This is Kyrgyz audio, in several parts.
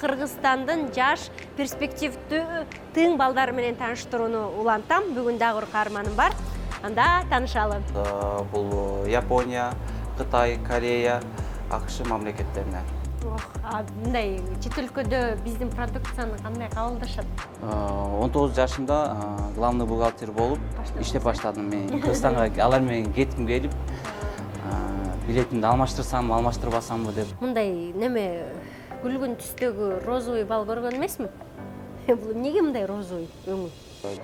Кыргызстандын жаш перспективдүү тың балдары менен тааныштырууну улантам. Бүгүн дагы бир каарманым бар. Анда таанышалы. Бул Япония, Кытай, Корея, АКШ мамлекеттеринен. Мындай чет өлкөдө биздин продукцияны кандай кабылдашат? 19 жашымда главный бухгалтер болуп иштеп баштадым. Мен Кыргызстанга алар менен кетким келип, билетимди алмаштырсам, алмаштырбасамбы деп. Мындай неме күлгүн түстөгү розовый бал көргөн эмесмин? Бул эмнеге мындай розовый өңү?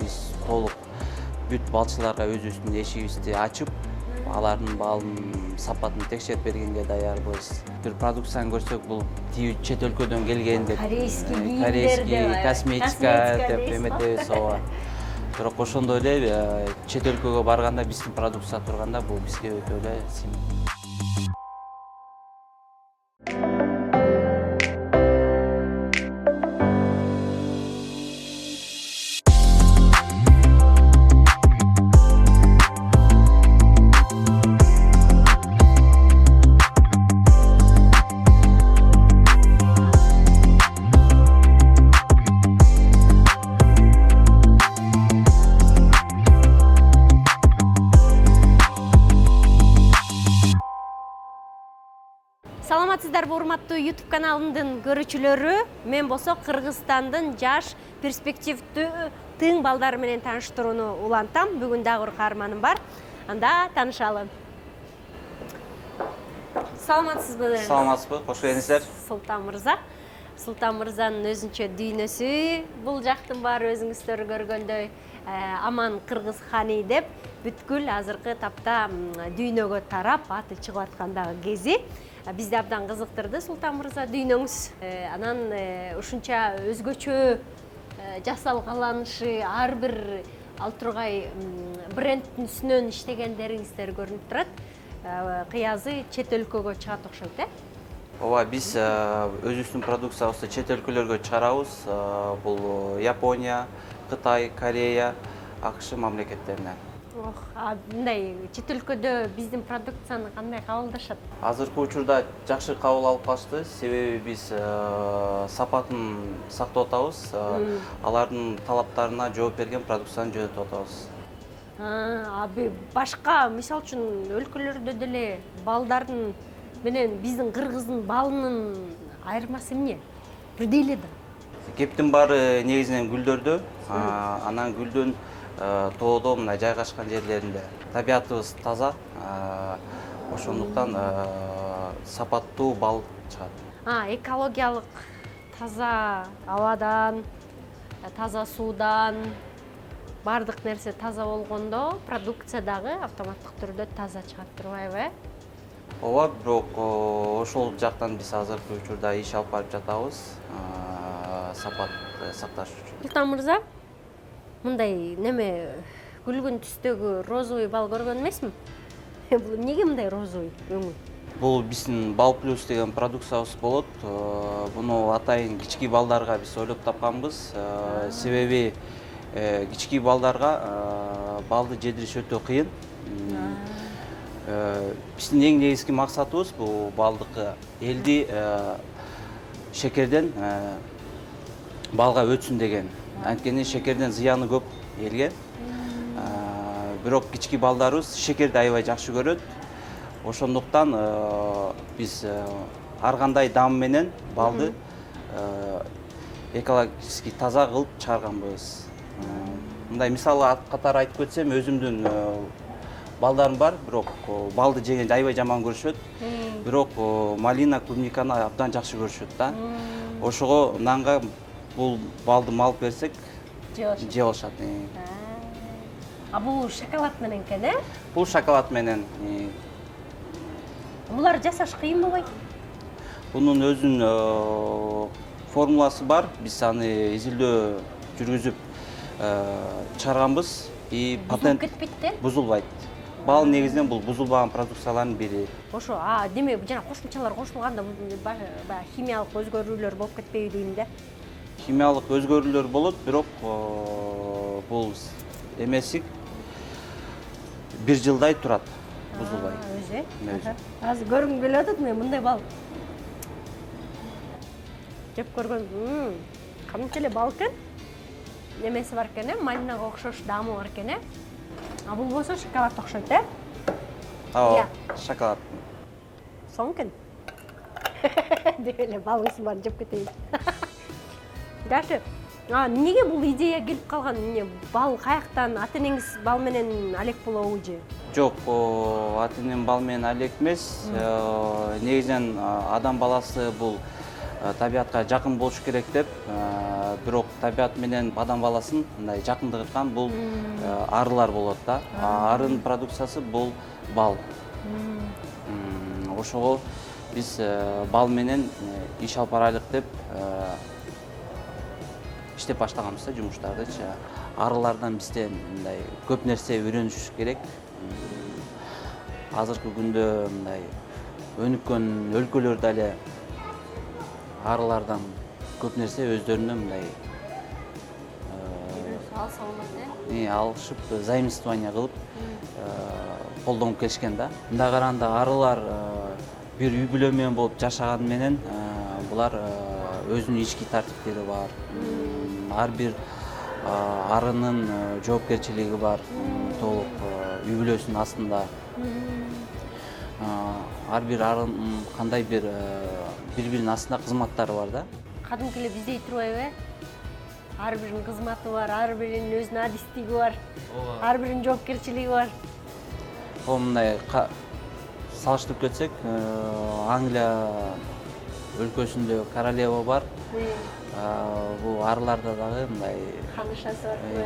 Биз толук бүт балчыларга өзүбүздүн эшигибизди ачып, алардын балын сапатын текшерип бергенге даярбыз. Бир продукцияны көрсөк, бул чет өлкөдөн келген деп, корейский косметика деп эметебиз. Бирок ошондой эле чет өлкөгө барганда биздин продукция турганда бул бизге өтө эле симек. Саламатсыздарбы, урматтуу YouTube каналымдын көрүүчүлөрү? Мен болсо Кыргызстандын жаш перспективдүү тың балдары менен тааныштырууну улантам. Бүгүн дагы бир каарманым бар. Анда таанышалы. Саламатсызбы? Саламатсызбы, кош келиңиздер. Султан мырзанын өзүнчө дүйнөсү бул жактын баары өзүңүздөр көргөндөй Аман Кыргыз хани деп бүткүл азыркы тапта дүйнөгө тарап аты чыгып аткандагы кези. Бизди абдан кызыктырды Султан мырза дүйнөңүз. Анан ушунча өзгөчө жасалгаланышы, ар бир ал тургай брендтин үстүнөн иштегендериңиздер көрүнүп турат. Кыязы чет өлкөгө чыгат окшойт, Ооба, биз өзүбүздүн продукциябызды чет өлкөлөргө чыгарабыз. Бул Япония, Кытай, Корея, АКШ мамлекеттеринен. Мындай чет өлкөдө биздин продукцияны кандай кабылдашат? Азыркы учурда жакшы кабыл алып калышты, себеби биз сапатын сактап атабыз, алардын талаптарына жооп берген продукцияны жөнөтүп атабыз. Башка, мисалы үчүн өлкөлөрдө деле балдардын менен биздин кыргыздын балынын айырмасы эмне? Бирдей эле да. Кептин баары негизинен гүлдөрдө, анан гүлдүн тоодо мына жайгашкан жерлеринде. Табиятыбыз таза, ошондуктан сапаттуу бал чыгат. Экологиялык таза абадан, таза суудан, бардык нерсе таза болгондо продукция дагы автоматтык түрдө таза чыгат турбайбы? Ооба, бирок ошол жактан биз азыркы учурда иш алып барып жатабыз, сапат сакташ үчүн. Султан мырза, мындай неме күлгүн түстөгү розовый бал көргөн эмесмин? Бул эмнеге мындай розовый өңү? Бул биздин Бал плюс деген продукциябыз болот. Буну атайын кички балдарга биз ойлоп тапканбыз. Себеби кички балдарга балды жедириш өтө кыйын. Биздин эң негизги максатыбыз бул балдыкы элди шекерден балга өтсүн деген. Анткени шекерден зыяны көп элге. Бирок кички балдарыбыз шекерди аябай жакшы көрөт. Ошондуктан биз ар кандай дам менен балды экологически таза кылып чыгарганбыз. Мындай мисалы катары айтып кетсем, өзүмдүн балдарым бар, бирок балды жегенди аябай жаман көрүшөт. Бирок малина, клубниканы абдан жакшы көрүшөт да. Ошого нанга бул балды малып берсек, жеп алышат. Бул шоколад менен экен, Бул шоколад менен. Булар жасаш кыйын болбойт? Бунун өзүнүн формуласы бар. Биз аны изилдөө жүргүзүп чыгарганбыз. Патент бузулбайт. Бал негизинен бул бузулбаган продукциялардын бири. Ошо, деме жана кошумчалар кошулганда химиялык өзгөрүүлөр болуп кетпейби дейм да. Химиялык өзгөрүүлөр болот, бирок бул эмеси 1 жылдай турат, бузулбай. Өзү. Азыр көргүм келип атат, мен мындай бал. жеп көргөн. Кадимки эле бал экен. Немеси бар экен, малинага окшош даамы бар экен. А бул болсо шоколад окшойт, Ооба, шоколад. Соң экен. Деп эле балыңыз бар жеп кетейин. Жакшы. Эмнеге бул идея келип калган? Эмне бал каяктан? Ата-энеңиз бал менен алек болобу же? Жок, ата-энем бал менен алек эмес. Негизинен адам баласы бул табиатка жакын болуш керек деп, бирок табиат менен адам баласын мындай жакындырткан бул арылар болот да. Арын продукциясы бул бал. Ошого биз бал менен иш алып барайлык деп иштеп баштаганбыз да жумуштардычы. Арылардан бизде мындай көп нерсе үйрөнүш керек. Азыркы күндө мындай өнүккөн өлкөлөр дале арылардан көп нерсе өздөрүнө мындай алышып, заимствование кылып колдонуп келишкен да. Мындай караганда арылар бир үй бүлө менен болуп жашаган менен булар өзүнүн ички тартиптери бар. Ар бир арынын жоопкерчилиги бар, толук үй бүлөсүнүн астында. Ар бир арын кандай бир бири-биринин астында кызматтары бар да. Кадимки эле биздей турбайбы? Ар биринин кызматы бар, ар биринин өзүнүн адистиги бар, ар биринин жоопкерчилиги бар. Мындай салыштырып кетсек, Англия өлкөсүндө королева бар. Бул арыларда дагы мындай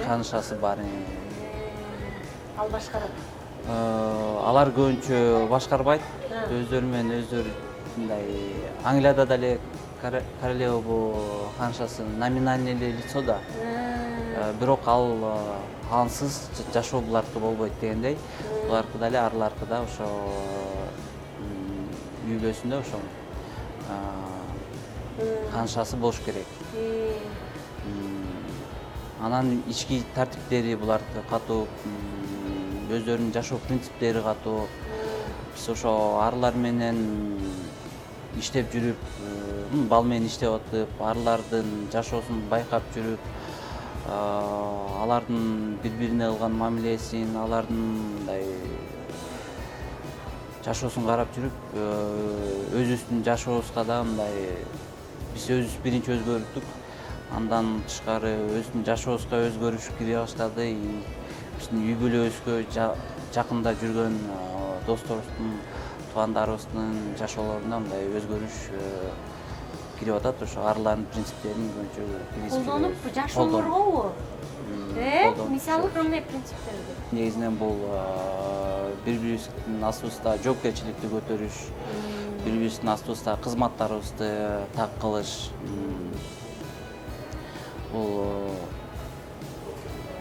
ханышасы бар. Ал башкарат. Алар көбүнчө башкарбайт. Өздөрү менен өздөрү мындай Англияда дале королева бул ханышасы номинальный лицо да. Бирок ал ансыз жашоо буларкы болбойт дегендей. Буларкы дале арыларкы да ошо үй бүлөсүндө ошо ханышасы болуш керек. Анан ички тартиптери булардыкы катуу, өздөрүнүн жашоо принциптери катуу. Биз ошо арылар менен иштеп жүрүп, бал менен иштеп атып, арылардын жашоосун байкап жүрүп, алардын бири-бирине кылган мамилесин, алардын мындай жашоосун карап жүрүп, өзүбүздүн жашообузга да мындай биз өзүбүз биринчи өзгөрдүк. Андан тышкары өзүбүздүн жашообузга өзгөрүш кире баштады. Биздин үй бүлөбүзгө жакында жүргөн досторубуздун, туугандарыбыздын жашоолоруна мындай өзгөрүш кирип атат. Ошо арылардын принциптерин көбүнчө колдонуп жашоолоргобу? Мисалы кандай принциптерди? Негизинен бул бири-бирибиздин астыбызда жоопкерчиликти көтөрүш, бири-бирибиздин астыбызда кызматтарыбызды так кылыш. Бул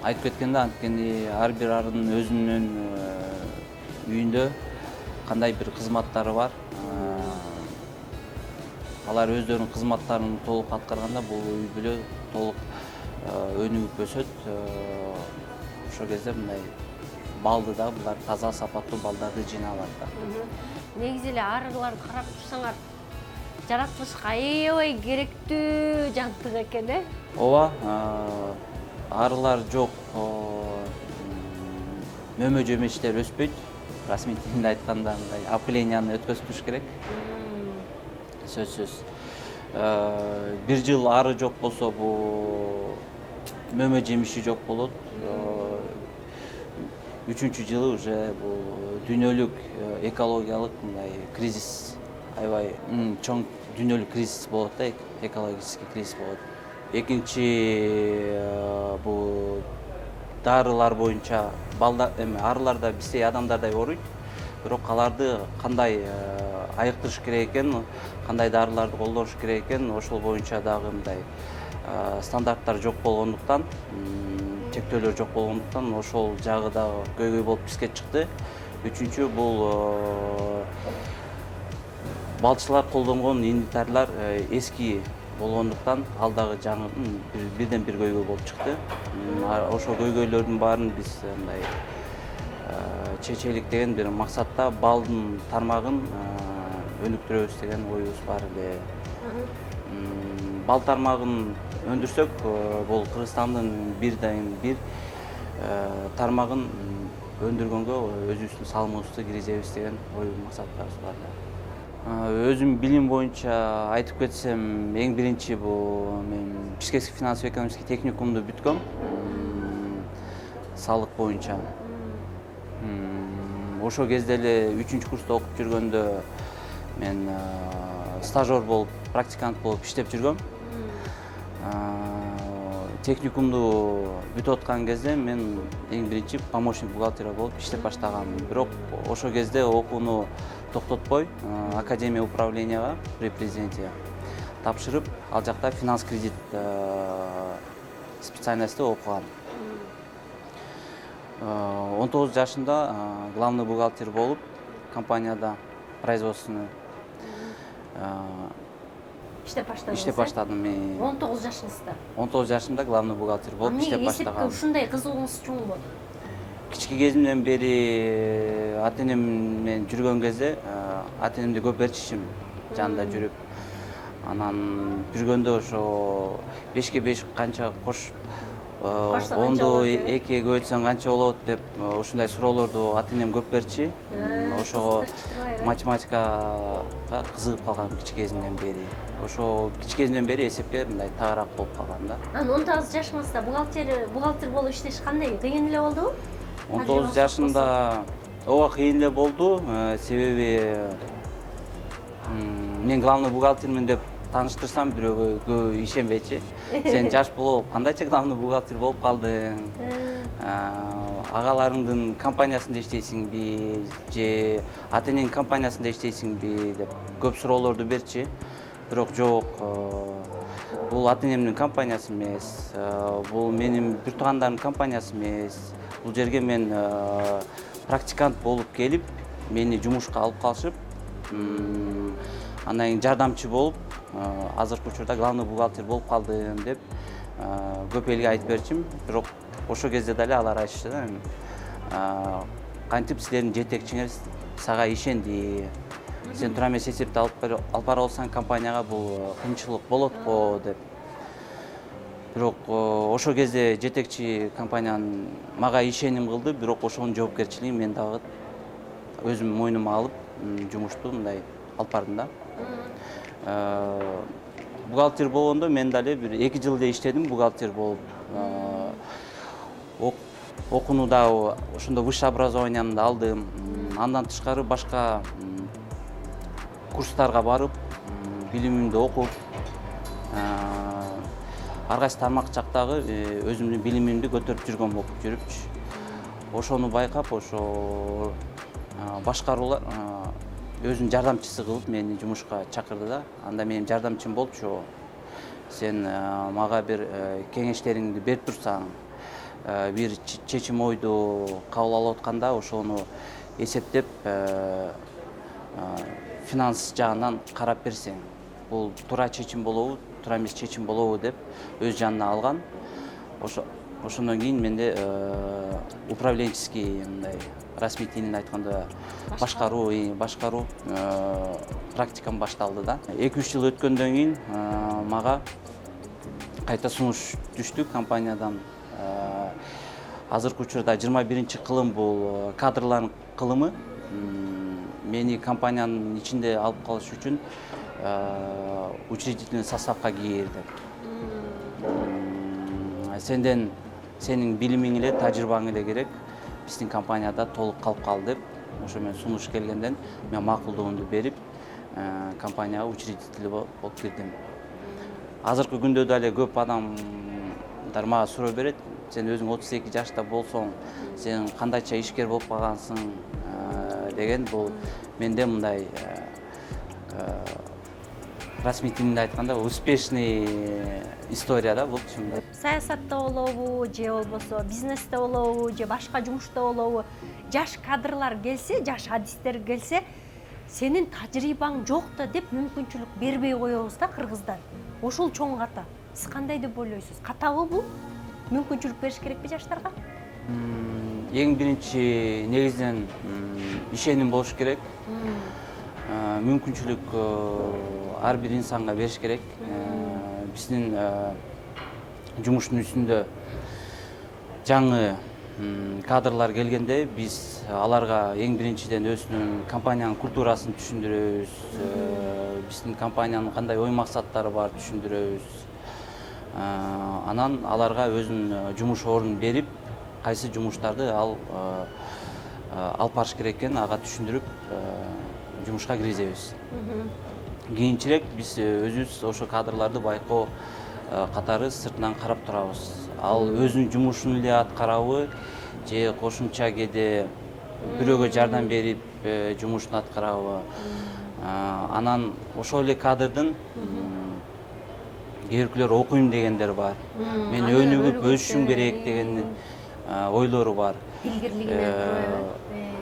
айтып кеткенде анткени ар бир арынын өзүнүн үйүндө кандай бир кызматтары бар. Алар өздөрүнүн кызматтарын толук аткарганда бул үй бүлө толук өнүгүп өсөт. Ошол кезде мындай балды да булар таза, сапаттуу балдарды жыйнай алат да. Негизи эле арыларды карап турсаңар, жаратылышка аябай керектүү жантык экен, Ооба, арылар жок, мөмө жемиштер өспөйт. Расмий тилинде айтканда мындай опыленияны өткөзүш керек. Сөзсүз. Бир жыл ары жок болсо бул мөмө жемиши жок болот. 3-чү жылы уже бул дүйнөлүк экологиялык мындай кризис, аябай чоң дүйнөлүк кризис болот да, экологический кризис болот. Экинчи бул дарылар боюнча арыларда биздей адамдардай ооруйт. Бирок аларды кандай айыктырыш керек экен, кандай дарыларды колдош керек экен, ошол боюнча дагы мындай стандарттар жок болгондуктан, чектөөлөр жок болгондуктан ошол жагы дагы көйгөй болуп бизге чыкты. Үчүнчү бул балчылар колдонгон индитарлар эски болгондуктан ал дагы жаңы бирден бир көйгөй болуп чыкты. Ошол көйгөйлөрдүн баарын биз мындай чечелик деген бир максатта балдын тармагын өнүктүрөбүз деген оюбуз бар эле. бал тармагын өндүрсөк, бул Кыргызстандын бирден бир тармагын өндүргөнгө өзүбүздүн салымыбызды киргизебиз деген ой максаттарыбыз бар. Өзүм билим боюнча айтып кетсем, эң биринчи бул мен Бишкекский финансово-экономический техникумду бүткөм. Салык боюнча. Ошол кезде эле 3-курста окуп жүргөндө мен стажер болуп, практикант болуп иштеп жүргөм. Техникумду бүтүп аткан кезде мен эң биринчи помощник бухгалтера болуп иштеп баштагам. Бирок ошол кезде окууну токтотпой, Академия управленияга при президенте тапшырып, ал жакта финанс кредит специальностьте окугам. 19 жашында главный бухгалтер болуп, компанияда производственный иштеп баштадым. 19 жашыңызда. 19 жашымда главный бухгалтер болуп иштеп баштагам. Эмне эсепке ушундай кызыгууңуз чоң болду? Кички кезимден бери ата-энем менен жүргөн кезде ата-энемди көп ээрчишим жанында жүрүп, анан жүргөндө ошо 5ке 5 канча кош, 10ду 2ге көбөйтсөң канча болот деп ушундай суроолорду ата-энем көп берчи. Ошого математикага кызыгып калгам кички кезимден бери. Ошо кички кезимден бери эсепке мындай тагыраак болуп калгам да. Анан 19 жашыңызда бухгалтер болуп иштеш кандай? Кыйын эле болдубу? 19 жашында ооба кыйын эле болду, себеби мен главный бухгалтермин деп тааныштырсам бирөөгө көбү ишенбейчи. Сен жаш болуп кандайча главный бухгалтер болуп калдың? Агаларыңдын компаниясында иштейсиңби же ата-энеңдин компаниясында иштейсиңби деп көп суроолорду берчи. Бирок жок, бул ата-энемдин компаниясы эмес, бул менин бир туугандарымдын компаниясы эмес. Бул жерге мен практикант болуп келип, мени жумушка алып калышып, андан кийин жардамчы болуп, азыркы учурда главный бухгалтер болуп калдым деп көп элге айтып берчим. Бирок ошол кезде деле алар айтышты да, кантип силердин жетекчиңер сага ишенди. Сен тура эмес эсепти алып бара болсаң компанияга бул кыйынчылык болот го деп. Бирок ошол кезде жетекчи компаниянын мага ишеним кылды, бирок ошонун жоопкерчилигин мен дагы өзүм мойнума алып, жумушту мындай алып бардым да. Бухгалтер болгондо мен дагы бир 2 жыл иштедим бухгалтер болуп. Окууну дагы ошондо высшее образованиямды алдым. Андан тышкары башка курстарга барып, билимимди окуп, ар кайсы тармак жактагы өзүмдүн билимимди көтөрүп жүргөн болуп жүрүпчү. Ошону байкап, ошо башкаруулар өзүнүн жардамчысы кылып мени жумушка чакырды да. Анда менин жардамчым болчу. Сен мага бир кеңештериңди берип турсаң, бир чечим ойду кабыл алып атканда ошону эсептеп финанс жагынан карап берсең, бул туура чечим болобу, туура эмес чечим болобу деп өз жанына алган. Ошондон кийин менде управленческий мындай расмий тилинде айтканда башкаруу практикам башталды да. 2-3 жыл өткөндөн кийин мага кайта сунуш түштү компаниядан. Азыркы учурда 21-кылым бул кадрлардын кылымы. Мени компаниянын ичинде алып калыш үчүн учредительный составка кирди. Сенин билимиң эле, тажрыйбаң эле керек. Биздин компанияда толук калып кал деп, ошо мен сунуш келгенден мен макулдугумду берип, компанияга учредитель болуп кирдим. Азыркы күндө деле көп адамдар мага суроо берет. Сен өзүң 32 жашта болсоң, сен кандайча ишкер болуп калгансың деген бул менде мындай расмий тилинде айтканда успешный история да бул чынында. Саясатта болобу, же болбосо бизнесте болобу, же башка жумушта болобу, жаш кадрлар келсе, жаш адистер келсе, сенин тажрыйбаң жок да деп мүмкүнчүлүк бербей коебуз да кыргыздар. Ошол чоң ката. Сиз кандай деп ойлойсуз? Катабы бул? Мүмкүнчүлүк бериш керекпи жаштарга? Эң биринчи негизинен ишеним болуш керек. Мүмкүнчүлүк ар бир инсанга бериш керек. биздин жумуштун үстүндө жаңы кадрлар келгенде биз аларга эң биринчиден өзүнүн компаниянын культурасын түшүндүрөбүз, биздин компаниянын кандай ой максаттары бар түшүндүрөбүз. Анан аларга өзүнүн жумуш ордун берип, кайсы жумуштарды алып барыш керек экенин ага түшүндүрүп жумушка киргизебиз. Кийинчерээк биз өзүбүз ошо кадрларды байкоо катары сыртынан карап турабыз. Ал өзүнүн жумушун эле аткарабы же кошумча кээде бирөөгө жардам берип жумушун аткарабы. Анан ошол эле кадрдын кээ биркилер окуйм дегендер бар. Мен өнүгүп өсүшүм керек деген ойлору бар.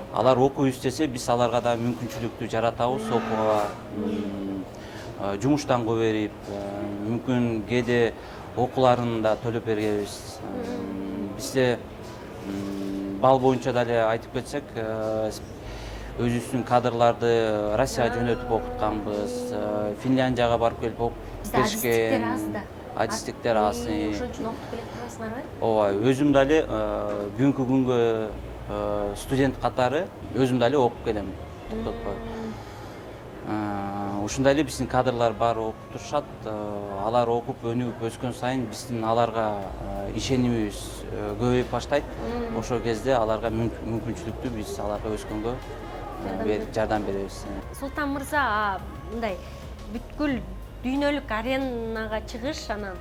Алар окуй istесе, биз аларга да мүмкүнчүлүктү жаратабыз окууга. Жумуштан кое берип, мүмкүн кээде окууларын да төлөп бергенбиз. Бизде бал боюнча деле айтып кетсек, өзүбүздүн кадрларды Россияга жөнөтүп окутканбыз, Финляндияга барып келип окуп келишкен. Адистиктер аз. Ошон үчүн окутуп келе турасыңарбы? Ооба, өзүм дали бүгүнкү күнгө студент катары өзүм дали окуп келем. Токтотпой. Ушундай эле биздин кадрлар баары окуп турушат. Алар окуп, өнүгүп өскөн сайын биздин аларга ишенимибиз көбөйүп баштайт. Ошол кезде аларга мүмкүнчүлүктү биз аларга өскөнгө жардам беребиз. Султан мырза, мындай бүткүл дүйнөлүк аренага чыгыш, анан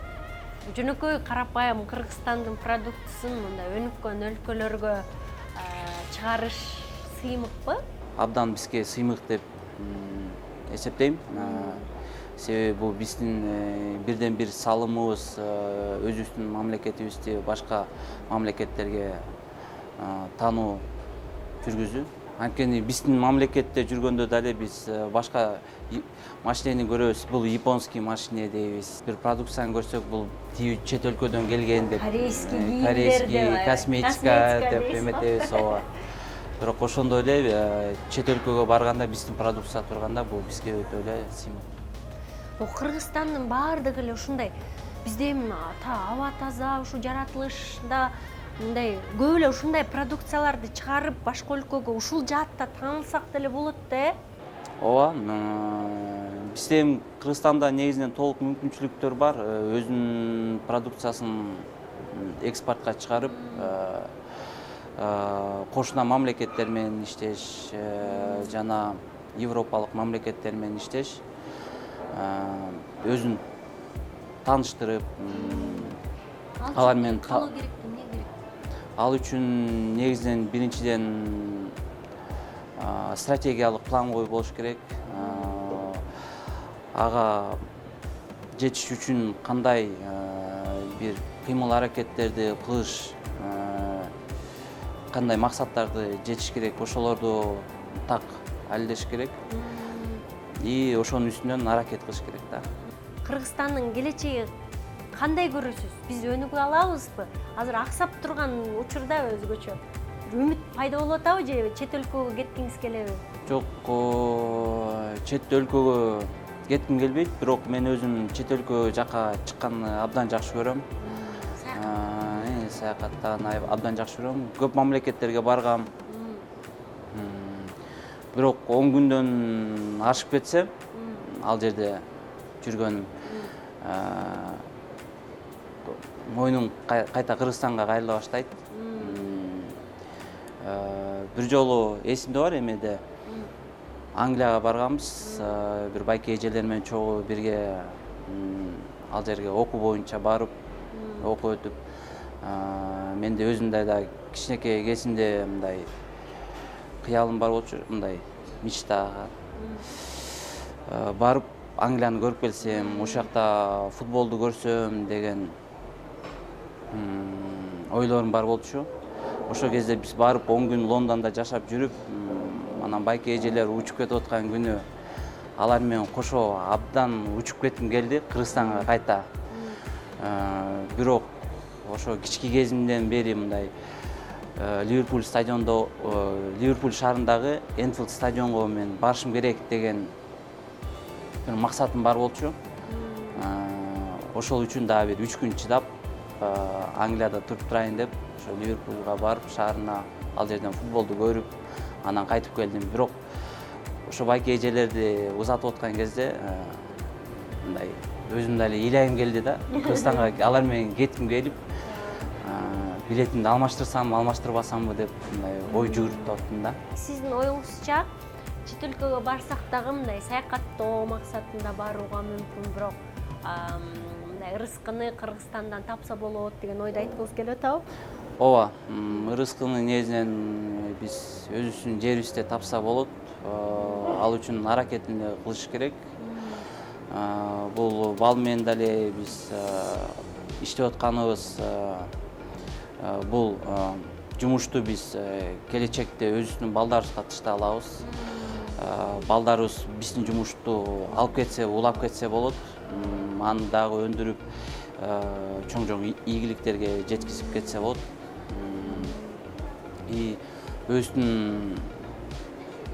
жөнөкөй карапайым Кыргызстандын продуктысын мындай өнүккөн өлкөлөргө чыгарыш сыймыкпы? Абдан бизге сыймык деп эсептейм. Себеби бул биздин бирден бир салымыбыз өзүбүздүн мамлекетибизди башка мамлекеттерге таануу жүргүзүү. Анткени биздин мамлекетте жүргөндө дали биз башка машинени көрөбүз. Бул японский машине дейбиз. Бир продукцияны көрсөк, бул тиги чет өлкөдөн келген деп, корейский косметика деп эметебиз. Ооба. Бирок ошондой эле чет өлкөгө барганда биздин продукция турганда бул бизге өтө эле сыймык. Кыргызстандын баардыгы эле ушундай. Бизде аба таза, ушу жаратылышда мындай көп эле ушундай продукцияларды чыгарып башка өлкөгө ушул жаатта таанылсак деле болот да. Ооба, бизде эми Кыргызстанда негизинен толук мүмкүнчүлүктөр бар. Өзүнүн продукциясын экспортко чыгарып, кошуна мамлекеттер менен иштеш, жана европалык мамлекеттер менен иштеш, өзүн тааныштырып, алар менен ал үчүн негизинен биринчиден стратегиялык план коюп болуш керек. Ага жетиш үчүн кандай бир кыймыл аракеттерди кылыш, кандай максаттарды жетиш керек, ошолорду так алдеш керек. И ошонун үстүнөн аракет кылыш керек да. Кыргызстандын келечеги кандай көрөсүз? Биз өнүгө алабызбы? Азыр аксап турган учурда өзгөчө үмүт пайда болуп атабы же чет өлкөгө кеткиңиз келеби? Жок, чет өлкөгө кетким келбейт, бирок мен өзүм чет өлкө жака чыкканды абдан жакшы көрөм. Саякаттаган абдан жакшы көрөм. Көп мамлекеттерге баргам. Бирок 10 күндөн ашып кетсе, ал жерде жүргөнүм, моюнум кайта Кыргызстанга кайрыла баштайт. Бир жолу эсимде бар, эмеде Англияга барганбыз, бир байке эжелер менен чогуу бирге ал жерге окуу боюнча барып, окуп өтүп, менде өзүмдө да кичинекей кезимде мындай кыялым бар болчу, мындай мечта. Барып Англияны көрүп келсем, ошол жакта футболду көрсөм деген ойлорум бар болчу. Ошол кезде биз барып 10 күн Лондондо жашап жүрүп, анан байке эжелер учуп кетип аткан күнү алар менен кошо абдан учуп кетким келди Кыргызстанга кайта. Бирок ошо кички кезимден бери мындай Ливерпуль шаарындагы Энфилд стадионго мен барышым керек деген бир максатым бар болчу. ошол үчүн дагы бир 3 күн чыдап Англияда туруп турайын деп ошо Ливерпулга барып шаарына ал жерден футболду көрүп анан кайтып келдим. Бирок ошо байке эжелерди узатып аткан кезде мындай өзүм дали ыйлайым келди да. Кыргызстанга алар менен кетким келип, билетимди алмаштырбасамбы деп мындай ой жүгүрүп аттым да. Сиздин оюңузча чет өлкөгө барсак дагы мындай саякаттоо максатында барууга мүмкүн, бирок мындай ырыскыны Кыргызстандан тапса болот деген ойду айткыңыз келип атабы? Ооба, ырыскыны негизинен биз өзүбүздүн жерибизде тапса болот. Ал үчүн аракетин кылыш керек. Бул бал менен дале биз иштеп атканыбыз бул жумушту биз келечекте өзүбүздүн балдарыбызга тыштай алабыз. Балдарыбыз биздин жумушту алып кетсе, улап кетсе болот. Аны дагы өндүрүп чоң ийгиликтерге жеткизип кетсе болот. Өзүнүн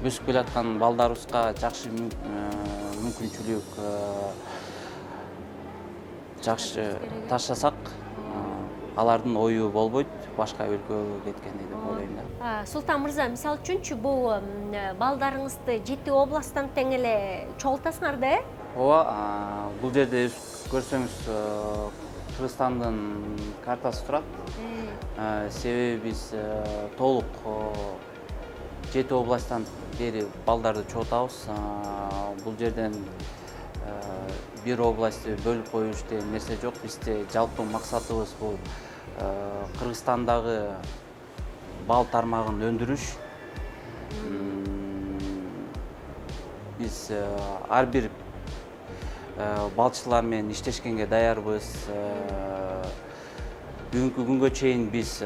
өсүп келаткан балдарыбызга жакшы мүмкүнчүлүк жакшы таштасак, алардын ою болбойт башка өлкөгө кеткенди деп ойлойм да. Султан мырза, мисалы үчүнчү бул балдарыңызды 7 областтан тең эле чогултасыңар да, Ооба, бул жерде көрсөңүз Кыргызстандын картасы турат. Себеби биз толук 7 областтан бери балдарды чогултабыз. Бул жерден бир областты бөлүп коюш деген нерсе жок. Бизде жалпы максатыбыз бул Кыргызстандагы бал тармагын өндүрүш. Биз ар бир балчылар менен иштешкенге даярбыз. Бүгүнкү күнгө чейин биз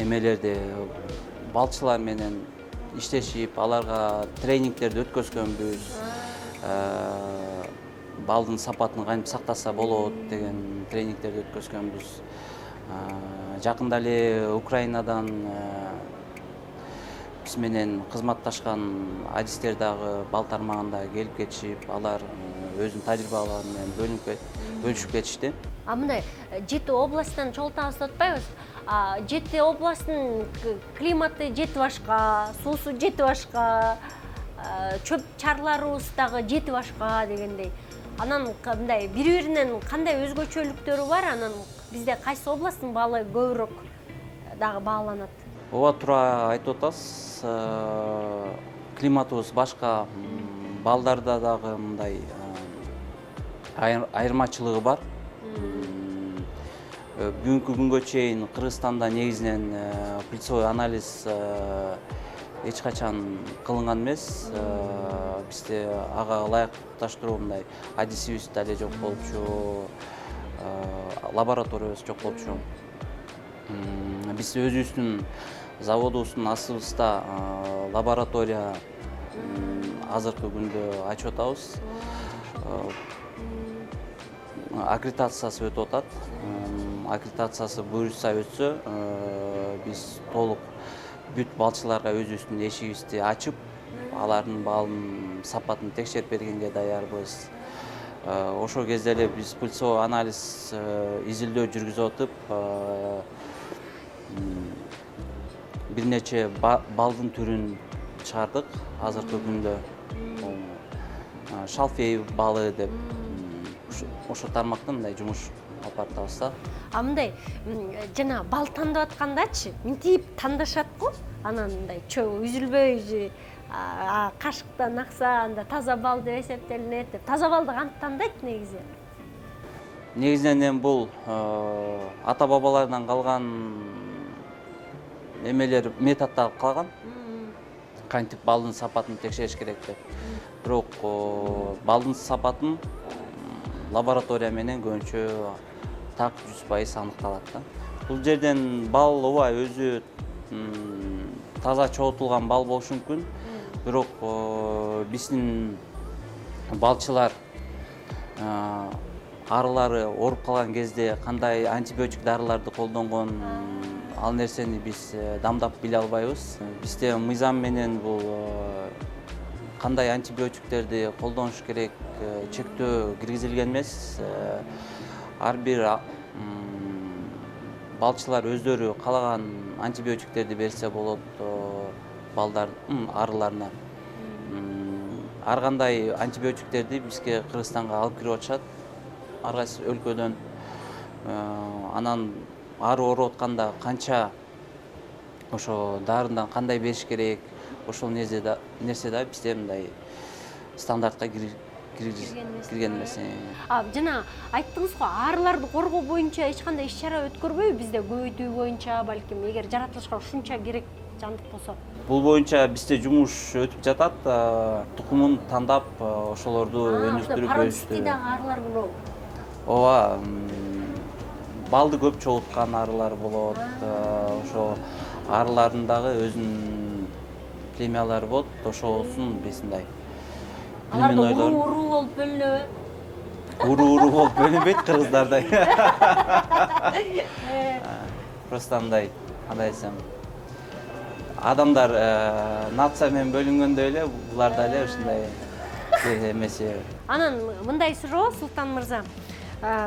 эмелерди балчылар менен иштешип, аларга тренингтерди өткөзгөнбүз. Балдын сапатын кантип сактаса болот деген тренингтерди өткөзгөнбүз. Жакында эле Украинадан биз менен кызматташкан адистер дагы бал тармагында келип кетишип, алар өзүнүн тажрыйбалары менен бөлүшүп кетишти. Мындай 7 областтан чогултабыз деп атпайбыз. 7 областтын климаты 7 башка, суусу 7 башка, чөп чарларыбыз дагы 7 башка дегендей. Анан мындай бири-биринен кандай өзгөчөлүктөрү бар? Анан бизде кайсы областтын балы көбүрөөк дагы бааланат? Ооба, туура айтып атасыз. Климатыбыз башка, балдарда дагы мындай айырмачылыгы бар. Бүгүнкү күнгө чейин Кыргызстанда негизинен пыльцовый анализ эч качан кылынган эмес. Бизде ага ылайыкташтыруу мындай адисибиз дале жок болчу, лабораториябыз жок болчу. Биз өзүбүздүн заводубуздун астыбызда лаборатория азыркы күндө ачып атабыз. Аккредитациясы өтүп атат. Аккредитациясы буюрса өтсө, биз толук бүт балчыларга өзүбүздүн эшигибизди ачып, алардын балынын сапатын текшерип бергенге даярбыз. Ошол кезде эле биз пыльцовый анализ изилдөө жүргүзүп атып, бир нече балдын түрүн чыгардык. Азыркы күндө шалфей балы деп ошол тармактан мындай жумуш алып атабыз да. Мындай жана бал тандап аткандачы, мынтип тандашат го. Анан мындай чөп үзүлбөй, кашыктан акса, анда таза бал деп эсептелинет деп. Таза балды кантип тандайт негизи? Негизинен бул ата бабалардан калган эмелер, методдор калган. Кантип балдын сапатын текшериш керек деп. Бирок балдын сапатын лаборатория менен көбүнчө так 100% аныкталат да. Бул жерден бал ооба өзү таза чогултулган бал болушу мүмкүн. Бирок биздин балчылар арылары ооруп калган кезде кандай антибиотик дарыларды колдонгон, ал нерсени биз дамдап биле албайбыз. Бизде мыйзам менен бул кандай антибиотиктерди колдонуш керек, чектөө киргизилген эмес. Ар бир балчылар өздөрү каалаган антибиотиктерди берсе болот балдар арыларына. Ар кандай антибиотиктерди бизге Кыргызстанга алып кирип атышат. Ар кайсы өлкөдөн. Анан ары ооруп атканда канча ошо дарындан кандай бериш керек, ошол нерсе да бизде мындай стандартка кирген эмес. Жана айттыңыз го, арыларды коргоо боюнча эч кандай иш-чара өткөрбөйбү бизде көбөйтүү боюнча, балким эгер жаратылышка ушунча керек жандык болсо. Бул боюнча бизде жумуш өтүп жатат. Тукумун тандап, ошолорду өнүктүрүп Пародистий дагы арылар болобу? Ооба, балды көп чогулткан арылар болот. Ошо арылардын дагы өзүнүн премиялары болот. Ошосун бесиндай. Аларда уруу болуп бөлүнөбү? Уруу болуп бөлүнбөйт кыргыздардай. Просто андай десем, адамдар нация менен бөлүнгөндөй эле, булар да эле ушундай эмеси. Анан мындай суроо, Султан мырза.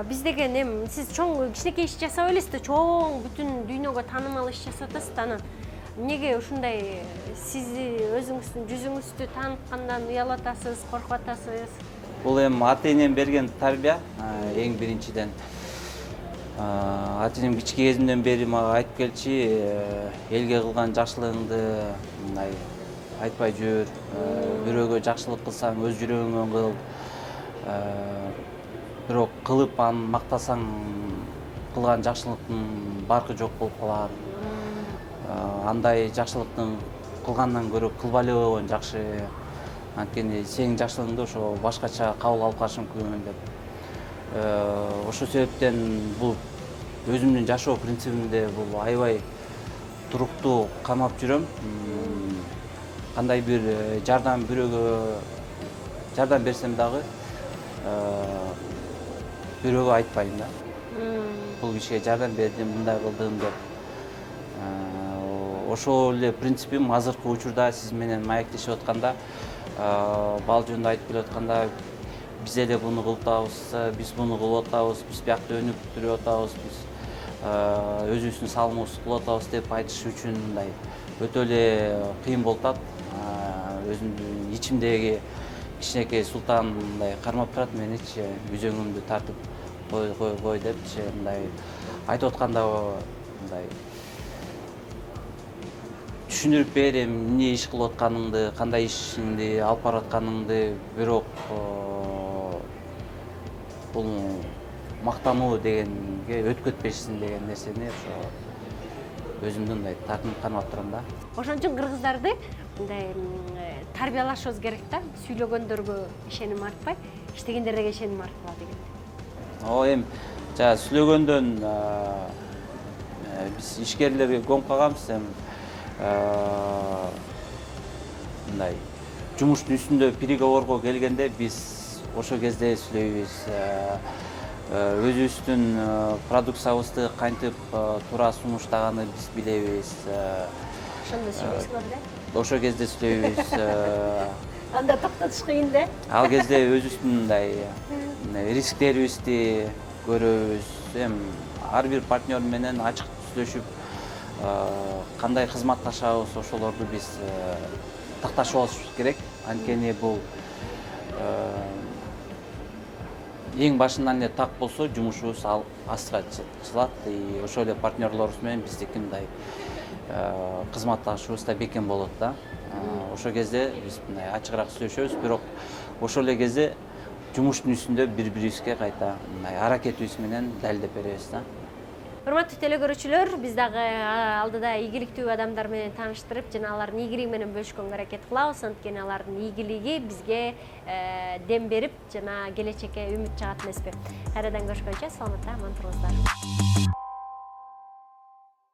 Биз деген сиз чоң кичинекей иш жасап элесиз да, чоң бүтүн дүйнөгө таанымал иш жасап атасыз да. Анан эмнеге ушундай сизди өзүңүздүн жүзүңүздү тааныткандан уялып атасыз, коркуп атасыз? Бул ата-энем берген тарбия, эң биринчиден. Ата-энем кичке кезимден бери мага айтып келчи, элге кылган жакшылыгыңды мындай айтпай жүр. Бирөөгө жакшылык кылсаң өз жүрөгүңөн кыл. Бирок кылып аны мактасаң кылган жакшылыктын баркы жок болуп калат. Андай жакшылыктын кылгандан көрө кылбай эле койгон жакшы. Анткени сенин жакшылыгыңды ошо башкача кабыл алып калышы мүмкүн деп. Ошол себептен бул өзүмдүн жашоо принцибимде бул аябай туруктуу камап жүрөм. Кандай бир жардам бирөөгө жардам берсем дагы бирөөгө айтпайм да. Бул кишиге жардам бердим, мындай кылдым деп. Ошол эле принципим азыркы учурда сиз менен маектешип атканда, бал жөнүндө айтып келип атканда, биз эле буну кылып атабыз, биз буну кылып атабыз, биз биякта өнүктүрүп атабыз, биз өзүбүздүн салымыбызды кылып атабыз деп айтыш үчүн мындай өтө эле кыйын болуп атат. Өзүмдүн ичимдеги кичинекей Султан мындай кармап турат меничи, үзөңүмдү тартып кой депчи мындай айтып атканда мындай түшүндүрүп берем, эмне иш кылып атканыңды, кандай ишиңди алып баратканыңды, бирок бул мактануу дегенге өтүп кетпешсин деген нерсени ошо өзүмдү мындай тартынып кармап турам да. Ошон үчүн кыргыздарды мындай тарбиялашыбыз керек да. Сүйлөгөндөргө ишеним артпай, иштегендерге ишеним арткыла деген. Жана сүйлөгөндөн биз ишкерлерге көңүп калганбыз. Мындай жумуштун үстүндө переговорго келгенде биз ошол кезде сүйлөйбүз. Өзүбүздүн продукциябызды кантип туура сунуштаганы биз билебиз. Ошондо сүйлөйсүңөр да? Ошол кезде сүйлөйбүз. Анда токтотуш кыйын да? Ал кезде өзүбүздүн мындай рисктерибизди көрөбүз. Ар бир партнер менен ачык сүйлөшүп, кандай кызматташабыз, ошолорду биз такташып алышыбыз керек. Анткени бул эң башынан эле так болсо, жумушубуз астыга чыгат. Ошол эле партнерлорубуз менен биздики мындай кызматташыбыз да бекем болот да. Ошол кезде биз мындай ачыгыраак сүйлөшөбүз, бирок ошол эле кезде жумуштун үстүндө бири-бирибизге кайта мындай аракетибиз менен далилдеп беребиз да. Урматтуу телекөрүүчүлөр, биз дагы алдыда ийгиликтүү адамдар менен тааныштырып, жана алардын ийгилиги менен бөлүшкөнгө аракет кылабыз. Анткени алардын ийгилиги бизге дем берип, жана келечекке үмүт жагат эмеспи. Кайрадан көрүшкөнчө саламатта, аман туруңуздар.